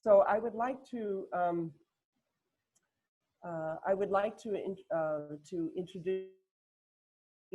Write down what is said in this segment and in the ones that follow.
So to introduce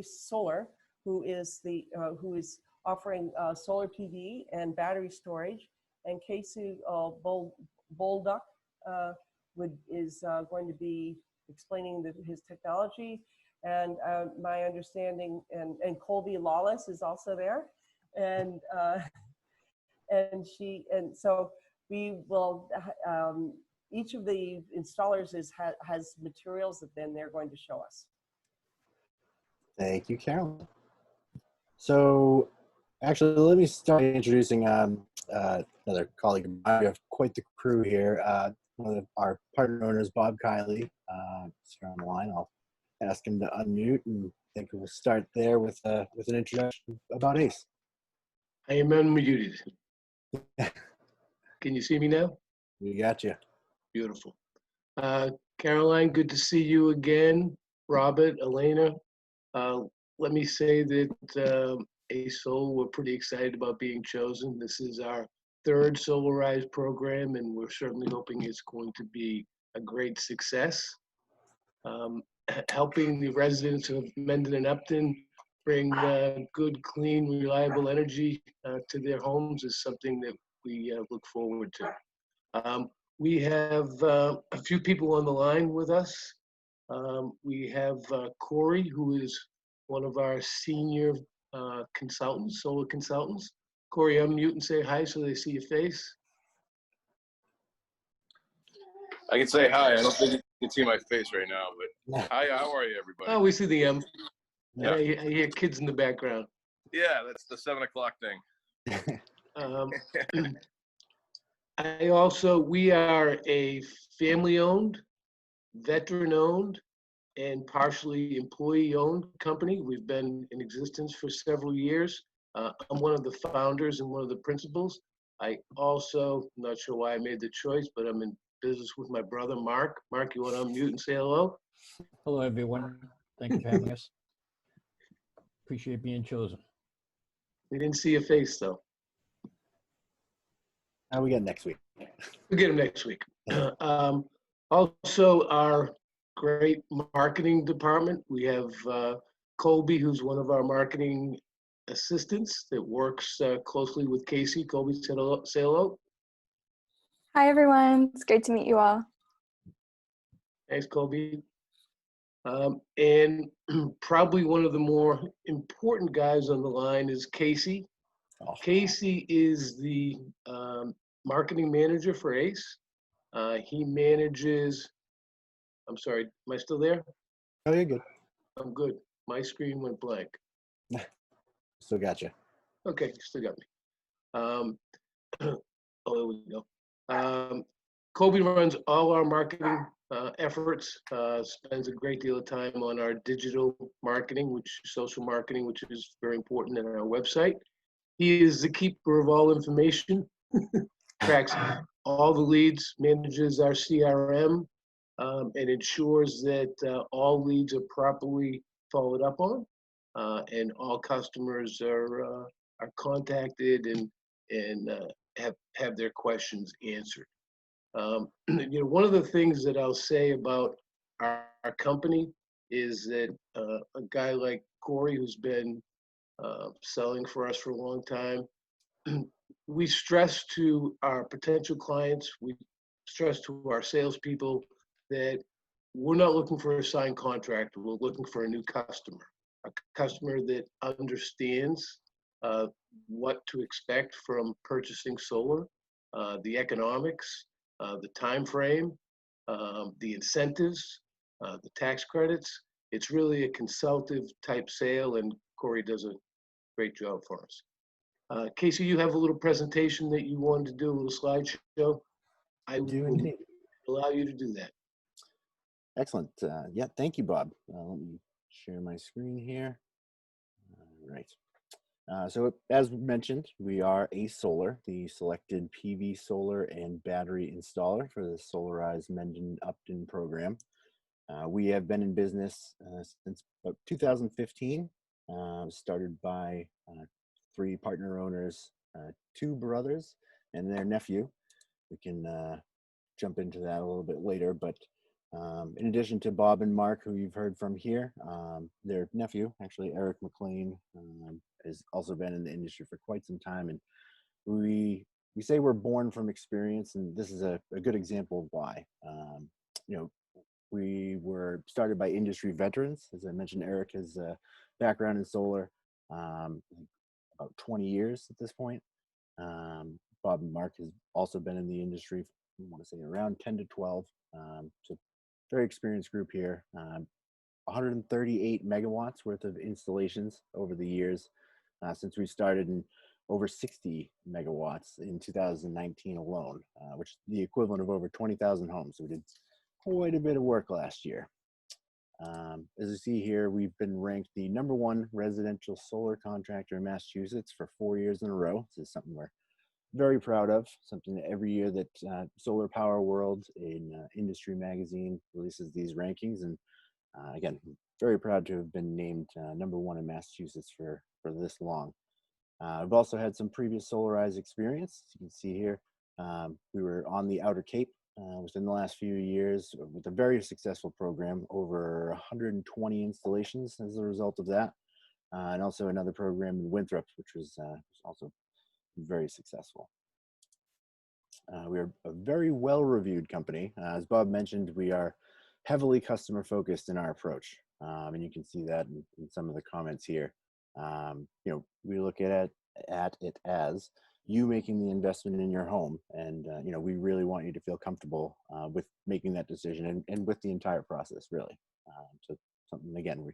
Solar, who is offering solar PV and battery storage, and Casey Bolduck is going to be explaining his technology, and my understanding, and Colby Lawless is also there, and so we will. Each of the installers has materials that then they're going to show us. Thank you, Carolyn. So actually, let me start introducing another colleague of mine. We have quite the crew here. One of our partner owners, Bob Kiley, is here on the line. I'll ask him to unmute, and I think we'll start there with an introduction about ACE. I am unmuted. Can you see me now? We got you. Beautiful. Caroline, good to see you again. Robert, Elena, let me say that ACE Solar, we're pretty excited about being chosen. This is our third Solarize program, and we're certainly hoping it's going to be a great success. Helping the residents of Mendon-Upton bring good, clean, reliable energy to their homes is something that we look forward to. We have a few people on the line with us. We have Corey, who is one of our senior consultants, solar consultants. Corey, unmute and say hi so they see your face. I can say hi. I don't think you can see my face right now, but hi, how are you, everybody? Oh, we see the M. Yeah. I hear kids in the background. Yeah, that's the 7 o'clock thing. We are a family-owned, veteran-owned, and partially employee-owned company. We've been in existence for several years. I'm one of the founders and one of the principals. I also, I'm not sure why I made the choice, but I'm in business with my brother, Mark. Mark, you want to unmute and say hello? Hello, everyone. Thank you for having us. Appreciate being chosen. We didn't see your face, though. How we get next week? We'll get him next week. Also, our great marketing department. We have Colby, who's one of our marketing assistants that works closely with Casey. Colby, say hello. Hi, everyone. It's great to meet you all. Thanks, Colby. And probably one of the more important guys on the line is Casey. Oh. Casey is the marketing manager for ACE. He manages, I'm sorry, am I still there? Oh, you're good. I'm good. My screen went blank. Still got you. Okay, still got me. Oh, there we go. Colby runs all our marketing efforts, spends a great deal of time on our digital marketing, social marketing, which is very important in our website. He is the keeper of all information, tracks all the leads, manages our CRM, and ensures that all leads are properly followed up on, and all customers are contacted and have their questions answered. One of the things that I'll say about our company is that a guy like Corey, who's been selling for us for a long time, we stress to our potential clients, we stress to our salespeople that we're not looking for a signed contract. We're looking for a new customer, a customer that understands what to expect from purchasing solar, the economics, the time frame, the incentives, the tax credits. It's really a consultative type sale, and Corey does a great job for us. Casey, you have a little presentation that you wanted to do, a little slideshow. I will allow you to do that. Excellent. Yeah, thank you, Bob. Let me share my screen here. All right. So as mentioned, we are ACE Solar, the selected PV solar and battery installer for the Solarize Mendon-Upton program. We have been in business since about 2015, started by 3 partner owners, 2 brothers and their nephew. we can jump into that a little bit later. But in addition to Bob and Mark, who you've heard from here, their nephew, actually Eric McLean, has also been in the industry for quite some time. And we say we're born from experience, and this is a good example of why. You know, we were started by industry veterans. As I mentioned, Eric has a background in solar, about 20 years at this point. Bob and Mark has also been in the industry, I want to say around 10 to 12. So very experienced group here. 138 megawatts worth of installations over the years since we started, and over 60 megawatts in 2019 alone, which is the equivalent of over 20,000 homes. So we did quite a bit of work last year. As you see here, we've been ranked the #1 residential solar contractor in Massachusetts for 4 years in a row. This is something we're very proud of, something that every year that Solar Power World in Industry Magazine releases these rankings. And again, very proud to have been named #1 in Massachusetts for this long. I've also had some previous solarized experience. As you can see here, we were on the Outer Cape within the last few years with a very successful program, over 120 installations as a result of that. And also another program in Winthrop, which was also very successful. We are a very well-reviewed company. As Bob mentioned, we are heavily customer focused in our approach. And you can see that in some of the comments here. You know, we look at it as you making the investment in your home, and you know, we really want you to feel comfortable with making that decision and with the entire process, really. So something, again, we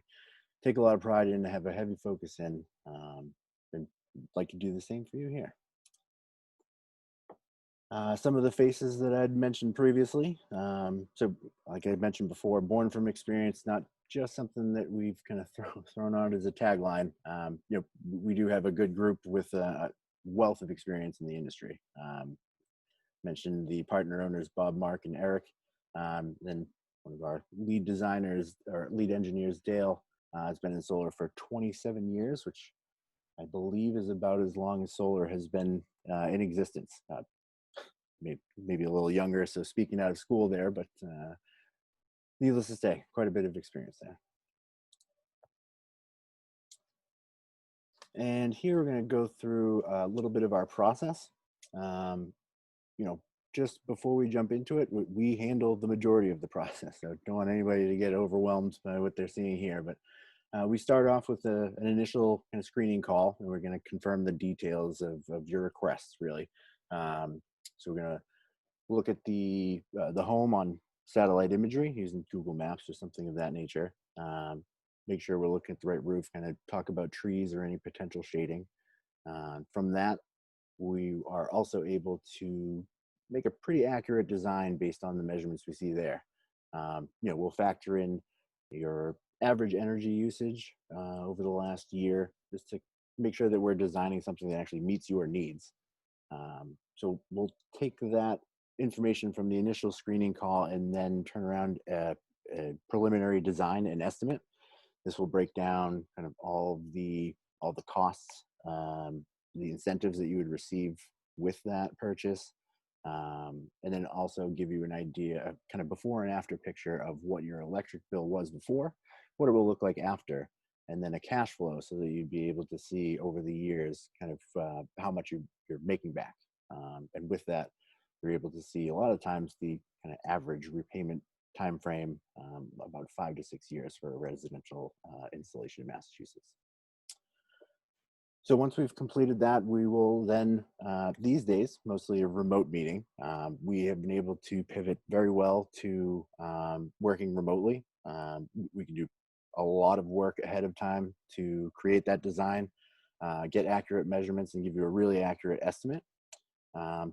take a lot of pride in, have a heavy focus in, and like to do the same for you here. Some of the faces that I'd mentioned previously. So like I mentioned before, born from experience, not just something that we've kind of thrown out as a tagline. You know, we do have a good group with a wealth of experience in the industry. Mentioned the partner owners, Bob, Mark, and Eric. Then one of our lead designers or lead engineers, Dale, has been in solar for 27 years, which I believe is about as long as solar has been in existence. Maybe a little younger, so speaking out of school there, but needless to say, quite a bit of experience there. And here we're going to go through a little bit of our process. You know, just before we jump into it, we handle the majority of the process. So don't want anybody to get overwhelmed by what they're seeing here, but we start off with an initial kind of screening call, and we're going to confirm the details of your requests, really. So we're going to look at the home on satellite imagery using Google Maps or something of that nature. Make sure we're looking at the right roof, kind of talk about trees or any potential shading. From that, we are also able to make a pretty accurate design based on the measurements we see there. You know, we'll factor in your average energy usage over the last year, just to make sure that we're designing something that actually meets your needs. So we'll take that information from the initial screening call and then turn around a preliminary design and estimate. This will break down kind of all the costs, the incentives that you would receive with that purchase, and then also give you an idea, kind of before and after picture of what your electric bill was before, what it will look like after, and then a cash flow so that you'd be able to see over the years kind of how much you're making back. And with that, you're able to see a lot of times the kind of average repayment time frame, about 5 to 6 years for a residential installation in Massachusetts. So once we've completed that, we will then, these days, mostly a remote meeting. We have been able to pivot very well to working remotely. We can do a lot of work ahead of time to create that design, get accurate measurements, and give you a really accurate estimate.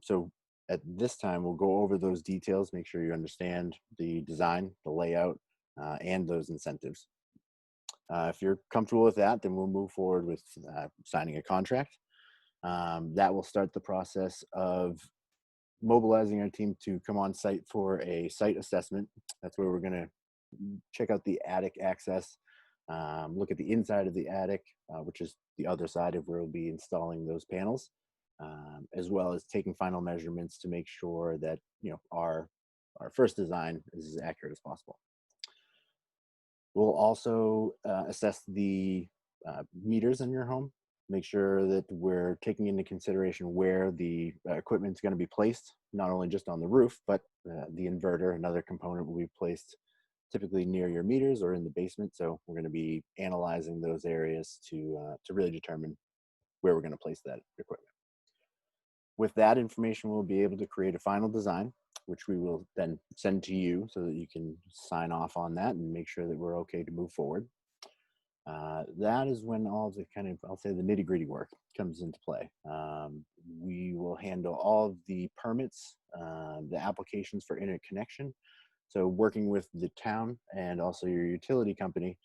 So at this time, we'll go over those details, make sure you understand the design, the layout, and those incentives. If you're comfortable with that, then we'll move forward with signing a contract. That will start the process of mobilizing our team to come on site for a site assessment. That's where we're going to check out the attic access, look at the inside of the attic, which is the other side of where we'll be installing those panels. as well as taking final measurements to make sure that our first design is as accurate as possible. We'll also assess the meters in your home, make sure that we're taking into consideration where the equipment is going to be placed, not only just on the roof, but the inverter, another component, will be placed typically near your meters or in the basement. So we're going to be analyzing those areas to really determine where we're going to place that equipment. With that information, we'll be able to create a final design, which we will then send to you so that you can sign off on that and make sure that we're okay to move forward. That is when all of the kind of, I'll say, the nitty-gritty work comes into play. We will handle all of the permits, the applications for interconnection. So working with the town and also your utility company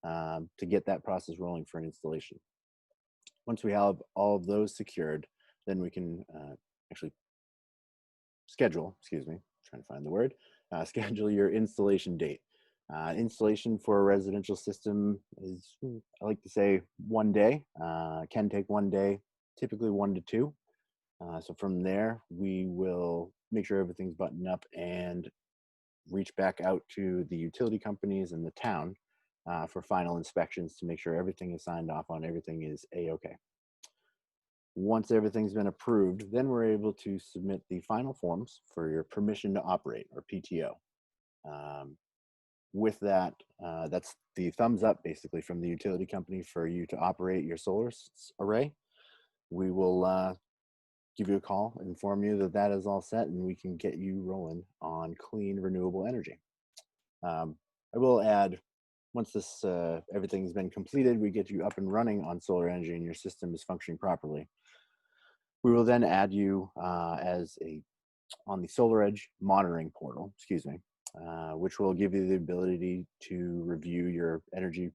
to get that process rolling for an installation. Once we have all of those secured, then we can actually schedule, trying to find the word, schedule your installation date. Installation for a residential system is, I like to say, 1 day. Can take 1 day, typically 1 to 2. So from there, we will make sure everything's buttoned up and reach back out to the utility companies and the town for final inspections to make sure everything is signed off on, everything is A-okay. Once everything's been approved, then we're able to submit the final forms for your permission to operate, or PTO. With that, that's the thumbs up basically from the utility company for you to operate your solar array. We will give you a call, inform you that that is all set, and we can get you rolling on clean, renewable energy. I will add, once this everything's been completed, we get you up and running on solar energy and your system is functioning properly. We will then add you on the SolarEdge monitoring portal, which will give you the ability to review your energy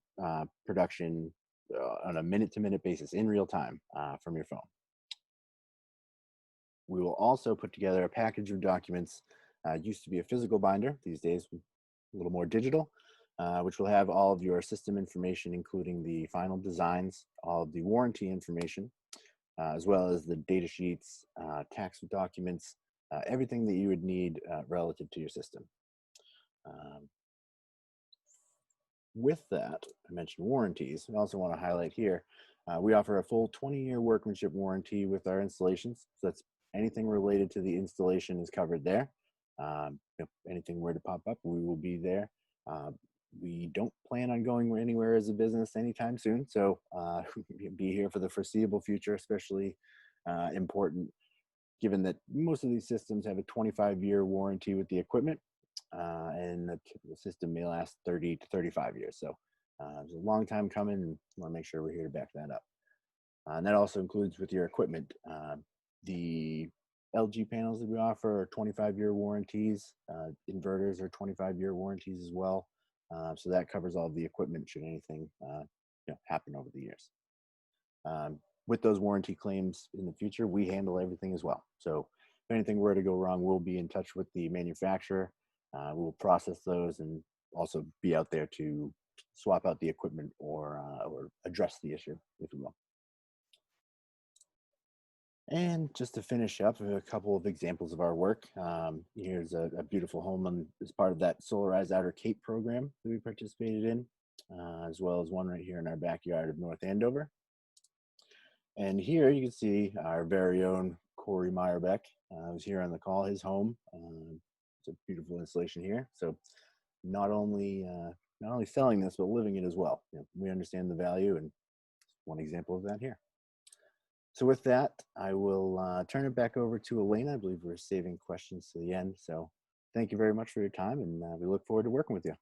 production on a minute-to-minute basis in real time from your phone. We will also put together a package of documents. It used to be a physical binder, these days a little more digital, which will have all of your system information, including the final designs, all of the warranty information, as well as the data sheets, tax documents, everything that you would need relative to your system. With that, I mentioned warranties. I also want to highlight here, we offer a full 20-year workmanship warranty with our installations. So that's anything related to the installation is covered there. If anything were to pop up, we will be there. We don't plan on going anywhere as a business anytime soon, so be here for the foreseeable future, especially important given that most of these systems have a 25-year warranty with the equipment, and the typical system may last 30 to 35 years. So it's a long time coming, and I want to make sure we're here to back that up. And that also includes with your equipment. The LG panels that we offer are 25-year warranties. Inverters are 25-year warranties as well. So that covers all of the equipment should anything happen over the years. With those warranty claims in the future, we handle everything as well. So if anything were to go wrong, we'll be in touch with the manufacturer. We'll process those and also be out there to swap out the equipment or address the issue, if you will. And just to finish up, a couple of examples of our work. Here's a beautiful home as part of that Solarized Outer Cape program that we participated in, as well as one right here in our backyard of North Andover. And here you can see our very own Corey Meyerbeck. Was here on the call, his home. It's a beautiful installation here. So not only selling this, but living it as well. We understand the value, and one example of that here. So with that, I will turn it back over to Elena. I believe we're saving questions to the end. So thank you very much for your time, and we look forward to working with you.